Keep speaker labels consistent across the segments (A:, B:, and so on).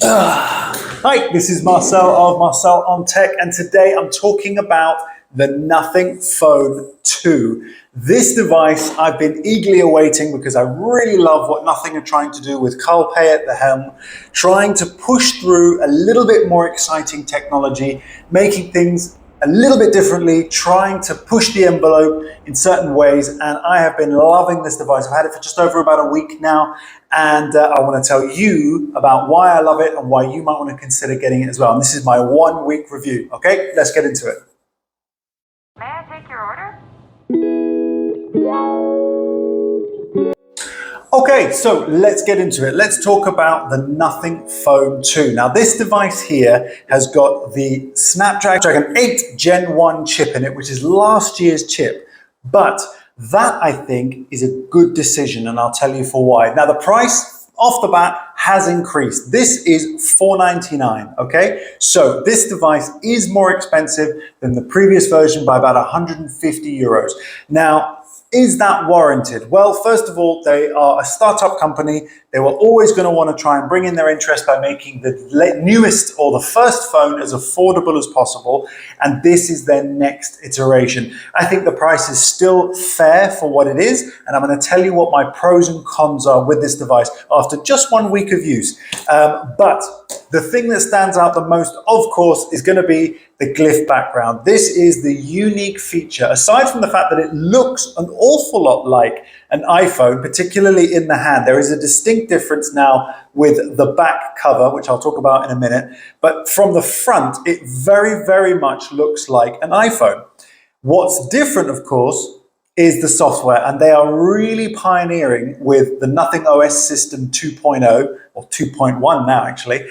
A: Hi, this is Marcel of Marcel on Tech, and today I'm talking about the Nothing Phone 2. This device I've been eagerly awaiting because I really love what Nothing are trying to do with Carl Pei at the helm, trying to push through a little bit more exciting technology, making things a little bit differently, trying to push the envelope in certain ways, and I have been loving this device. I've had it for just over about a week now, and I want to tell you about why I love it and why you might want to consider getting it as well. And this is my 1 week review. Okay, let's get into it.
B: May I take your order?
A: Okay, so let's get into it. Let's talk about the Nothing Phone 2. Now, this device here has got the Snapdragon 8 Gen 1 chip in it, which is last year's chip. But that, I think, is a good decision, and I'll tell you for why. Now, the price off the bat has increased. This is $499, okay? So this device is more expensive than the previous version by about 150 euros. Now, is that warranted? Well, first of all, they are a startup company. They were always going to want to try and bring in their interest by making the newest or the first phone as affordable as possible. And this is their next iteration. I think the price is still fair for what it is. And I'm going to tell you what my pros and cons are with this device after just 1 week of use. But the thing that stands out the most, of course, is going to be the glyph background. This is the unique feature, aside from the fact that it looks an awful lot like an iPhone, particularly in the hand. There is a distinct difference now with the back cover, which I'll talk about in a minute. But from the front, it very, very much looks like an iPhone. What's different, of course, is the software, and they are really pioneering with the Nothing OS system 2.0, or 2.1 now actually,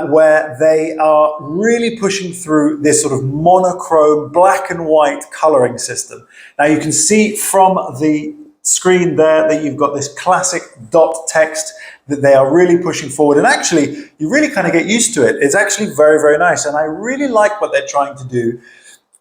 A: where they are really pushing through this sort of monochrome black and white coloring system. Now you can see from the screen there that you've got this classic dot text that they are really pushing forward, and actually you really kind of get used to it. It's actually very, very nice, and I really like what they're trying to do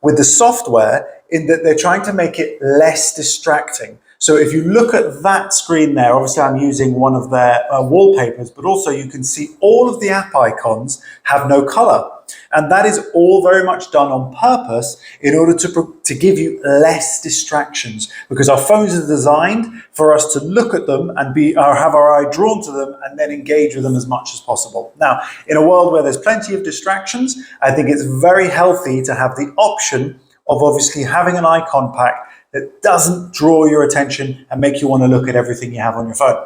A: with the software in that they're trying to make it less distracting. So if you look at that screen there, obviously I'm using one of their wallpapers, but also you can see all of the app icons have no color. And that is all very much done on purpose in order to give you less distractions, because our phones are designed for us to look at them and have our eye drawn to them and then engage with them as much as possible. Now, in a world where there's plenty of distractions, I think it's very healthy to have the option of obviously having an icon pack that doesn't draw your attention and make you want to look at everything you have on your phone,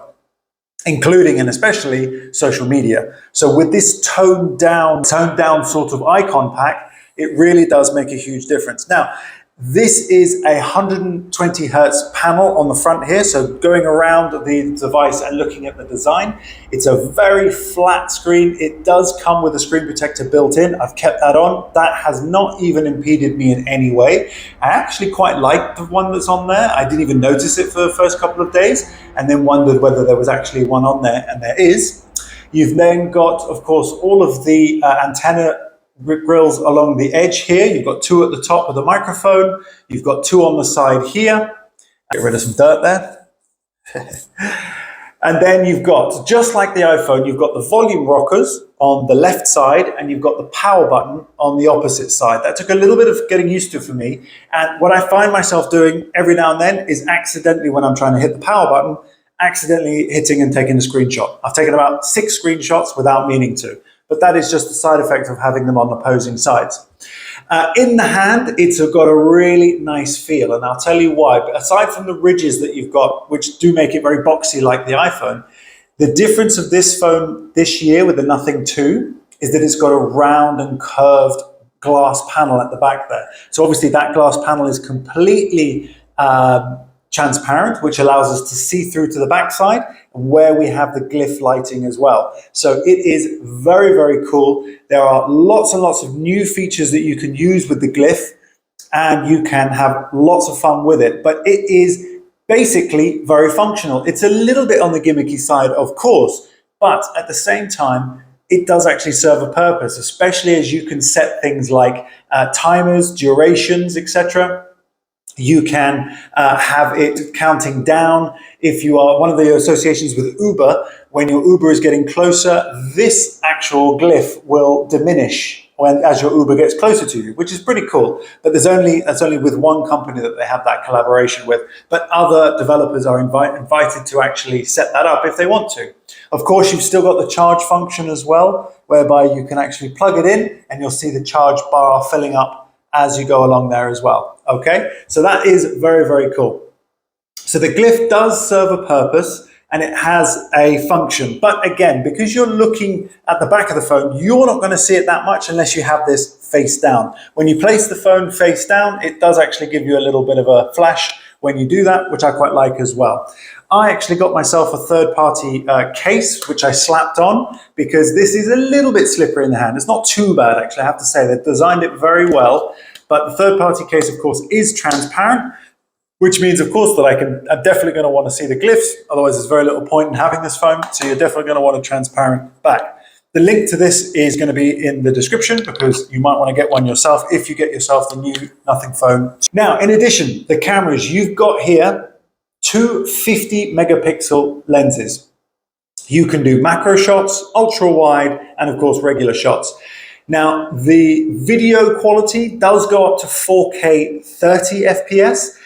A: including and especially social media. So with this toned down sort of icon pack, it really does make a huge difference. Now, this is a 120 hertz panel on the front here. So going around the device and looking at the design, it's a very flat screen. It does come with a screen protector built in. I've kept that on. That has not even impeded me in any way. I actually quite like the one that's on there. I didn't even notice it for the first couple of days and then wondered whether there was actually one on there, and there is. You've then got, of course, all of the antenna grills along the edge here. You've got 2 at the top with a microphone. You've got 2 on the side here. Get rid of some dirt there. And then you've got, just like the iPhone, you've got the volume rockers on the left side and you've got the power button on the opposite side. That took a little bit of getting used to for me. And what I find myself doing every now and then is accidentally, when I'm trying to hit the power button, accidentally hitting and taking a screenshot. I've taken about 6 screenshots without meaning to. But that is just the side effect of having them on opposing sides. In the hand, it's got a really nice feel, and I'll tell you why. But aside from the ridges that you've got, which do make it very boxy like the iPhone, the difference of this phone this year with the Nothing 2 is that it's got a round and curved glass panel at the back there. So obviously that glass panel is completely transparent, which allows us to see through to the backside, where we have the glyph lighting as well. So it is very, very cool. There are lots and lots of new features that you can use with the glyph, and you can have lots of fun with it. But it is basically very functional. It's a little bit on the gimmicky side, of course, but at the same time, it does actually serve a purpose, especially as you can set things like timers, durations, etc. You can have it counting down. If you are one of the associations with Uber, when your Uber is getting closer, this actual glyph will diminish as your Uber gets closer to you, which is pretty cool. But that's only with one company that they have that collaboration with. But other developers are invited to actually set that up if they want to. Of course, you've still got the charge function as well, whereby you can actually plug it in and you'll see the charge bar filling up as you go along there as well. Okay, so that is very, very cool. So the glyph does serve a purpose and it has a function. But again, because you're looking at the back of the phone, you're not going to see it that much unless you have this face down. When you place the phone face down, it does actually give you a little bit of a flash when you do that, which I quite like as well. I actually got myself a third-party case, which I slapped on because this is a little bit slippery in the hand. It's not too bad, actually, I have to say. They've designed it very well. But the third-party case, of course, is transparent, which means, of course, that I'm definitely going to want to see the glyphs. Otherwise, there's very little point in having this phone. So you're definitely going to want a transparent back. The link to this is going to be in the description because you might want to get one yourself if you get yourself the new Nothing Phone. Now, in addition, the cameras, you've got here two 50 megapixel lenses. You can do macro shots, ultra wide, and of course, regular shots. Now, the video quality does go up to 4K 30 FPS.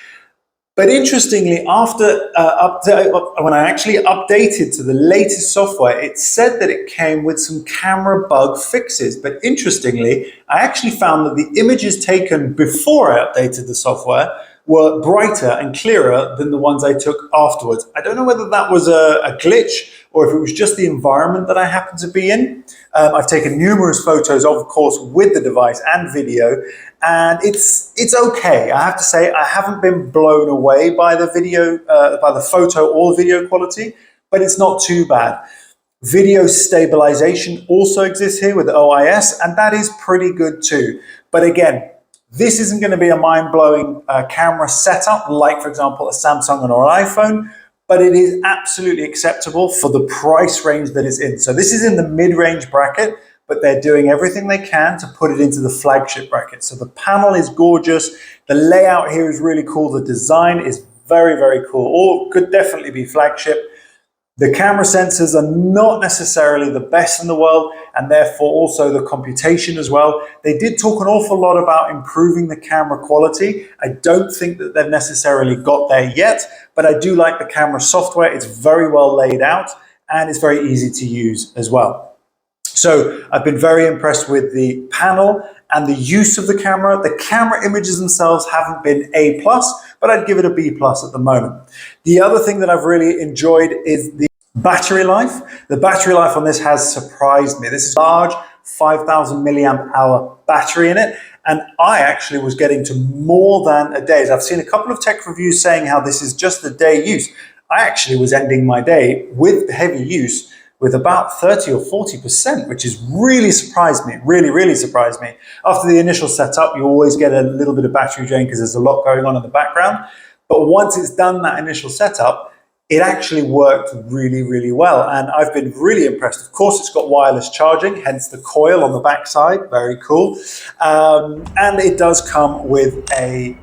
A: But interestingly, when I actually updated to the latest software, it said that it came with some camera bug fixes. But interestingly, I actually found that the images taken before I updated the software were brighter and clearer than the ones I took afterwards. I don't know whether that was a glitch or if it was just the environment that I happened to be in. I've taken numerous photos, of course, with the device and video, and it's okay. I have to say, I haven't been blown away by the video, by the photo or video quality, but it's not too bad. Video stabilization also exists here with OIS, and that is pretty good too. But again, this isn't going to be a mind-blowing camera setup like, for example, a Samsung or an iPhone, but it is absolutely acceptable for the price range that it's in. So this is in the mid-range bracket, but they're doing everything they can to put it into the flagship bracket. So the panel is gorgeous. The layout here is really cool. The design is very, very cool, or could definitely be flagship. The camera sensors are not necessarily the best in the world, and therefore also the computation as well. They did talk an awful lot about improving the camera quality. I don't think that they've necessarily got there yet, but I do like the camera software. It's very well laid out, and it's very easy to use as well. So I've been very impressed with the panel and the use of the camera. The camera images themselves haven't been A+, but I'd give it a B+ at the moment. The other thing that I've really enjoyed is the battery life. The battery life on this has surprised me. This is a large 5,000 milliamp hour battery in it, and I actually was getting to more than a day. I've seen a couple of tech reviews saying how this is just a day use. I actually was ending my day with heavy use with about 30 or 40%, which has really surprised me, really surprised me. After the initial setup, you always get a little bit of battery drain because there's a lot going on in the background. But once it's done that initial setup, it actually worked really well, and I've been really impressed. Of course, it's got wireless charging, hence the coil on the back side, very cool. And it does come with a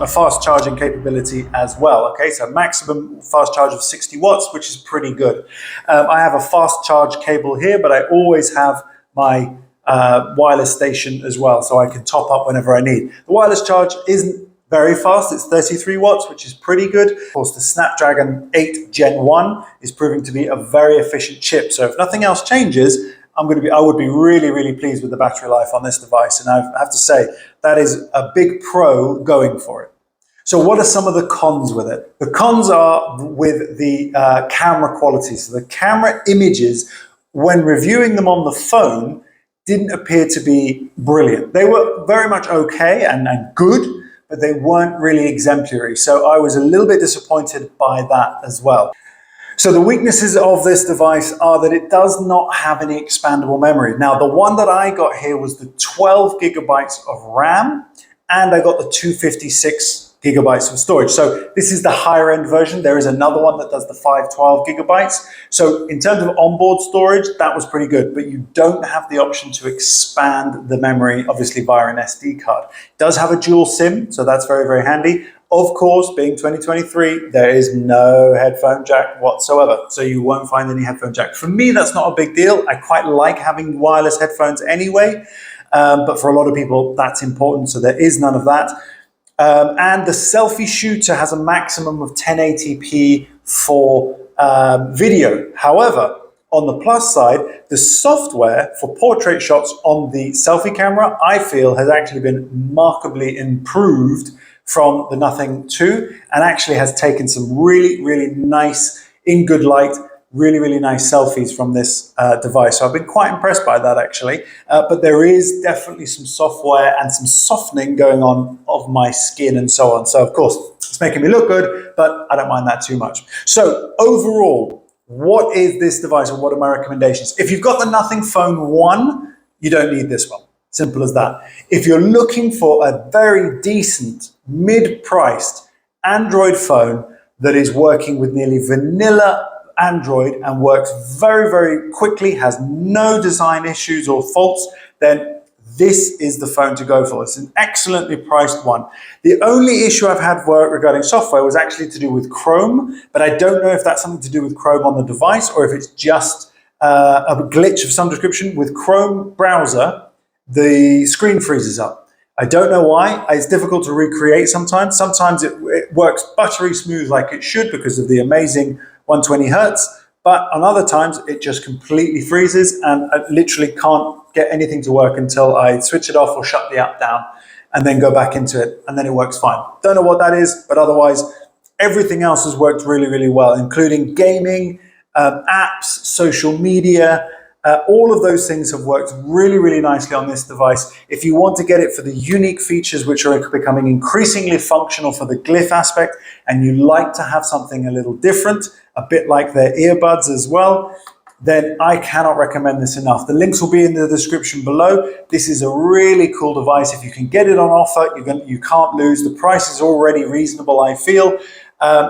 A: fast charging capability as well. Okay, so maximum fast charge of 60 watts, which is pretty good. I have a fast charge cable here, but I always have my wireless station as well, so I can top up whenever I need. The wireless charge isn't very fast, it's 33 watts, which is pretty good. Of course, the Snapdragon 8 Gen 1 is proving to be a very efficient chip. So if nothing else changes, I would be really pleased with the battery life on this device. And I have to say, that is a big pro going for it. So what are some of the cons with it? The cons are with the camera quality. So the camera images, when reviewing them on the phone, didn't appear to be brilliant. They were very much okay and good, but they weren't really exemplary. So I was a little bit disappointed by that as well. So the weaknesses of this device are that it does not have any expandable memory. Now, the one that I got here was the 12 gigabytes of RAM, and I got the 256 gigabytes of storage. So this is the higher end version. There is another one that does the 512 gigabytes. So in terms of onboard storage, that was pretty good, but you don't have the option to expand the memory, obviously via an SD card. It does have a dual SIM, so that's very handy. Of course, being 2023, there is no headphone jack whatsoever. So you won't find any headphone jack. For me, that's not a big deal. I quite like having wireless headphones anyway. But for a lot of people, that's important. So there is none of that. And the selfie shooter has a maximum of 1080p for video. However, on the plus side, the software for portrait shots on the selfie camera, I feel, has actually been remarkably improved from the Nothing 2 and actually has taken some really, really nice, in good light, really, really nice selfies from this device. So I've been quite impressed by that actually. But there is definitely some software and some softening going on of my skin and so on. So of course, it's making me look good, but I don't mind that too much. So overall, what is this device and what are my recommendations? If you've got the Nothing Phone 1, you don't need this one. Simple as that. If you're looking for a very decent, mid-priced Android phone that is working with nearly vanilla Android and works very, very quickly, has no design issues or faults, then this is the phone to go for. It's an excellently priced one. The only issue I've had regarding software was actually to do with Chrome, but I don't know if that's something to do with Chrome on the device or if it's just a glitch of some description. With Chrome browser, the screen freezes up. I don't know why. It's difficult to recreate sometimes. Sometimes it works buttery smooth like it should because of the amazing 120 hertz. But on other times, it just completely freezes and I literally can't get anything to work until I switch it off or shut the app down and then go back into it, and then it works fine. Don't know what that is, but otherwise, everything else has worked really, really well, including gaming, apps, social media. All of those things have worked really, really nicely on this device. If you want to get it for the unique features which are becoming increasingly functional for the glyph aspect, and you like to have something a little different, a bit like their earbuds as well, then I cannot recommend this enough. The links will be in the description below. This is a really cool device. If you can get it on offer, you can't lose. The price is already reasonable, I feel.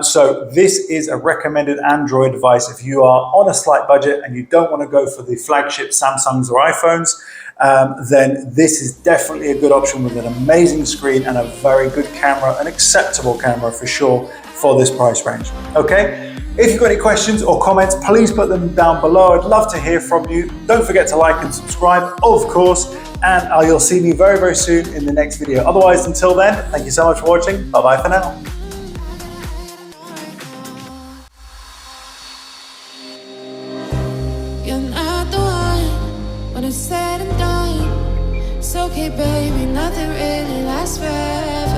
A: So this is a recommended Android device if you are on a slight budget and you don't want to go for the flagship Samsungs or iPhones, then this is definitely a good option with an amazing screen and a very good camera, an acceptable camera for sure for this price range. Okay, if you've got any questions or comments, please put them down below. I'd love to hear from you. Don't forget to like and subscribe, of course, and you'll see me very, very soon in the next video. Otherwise, until then, thank you so much for watching. Bye-bye for now.
C: You're not the one when it's said and done. It's okay, baby, nothing really lasts forever.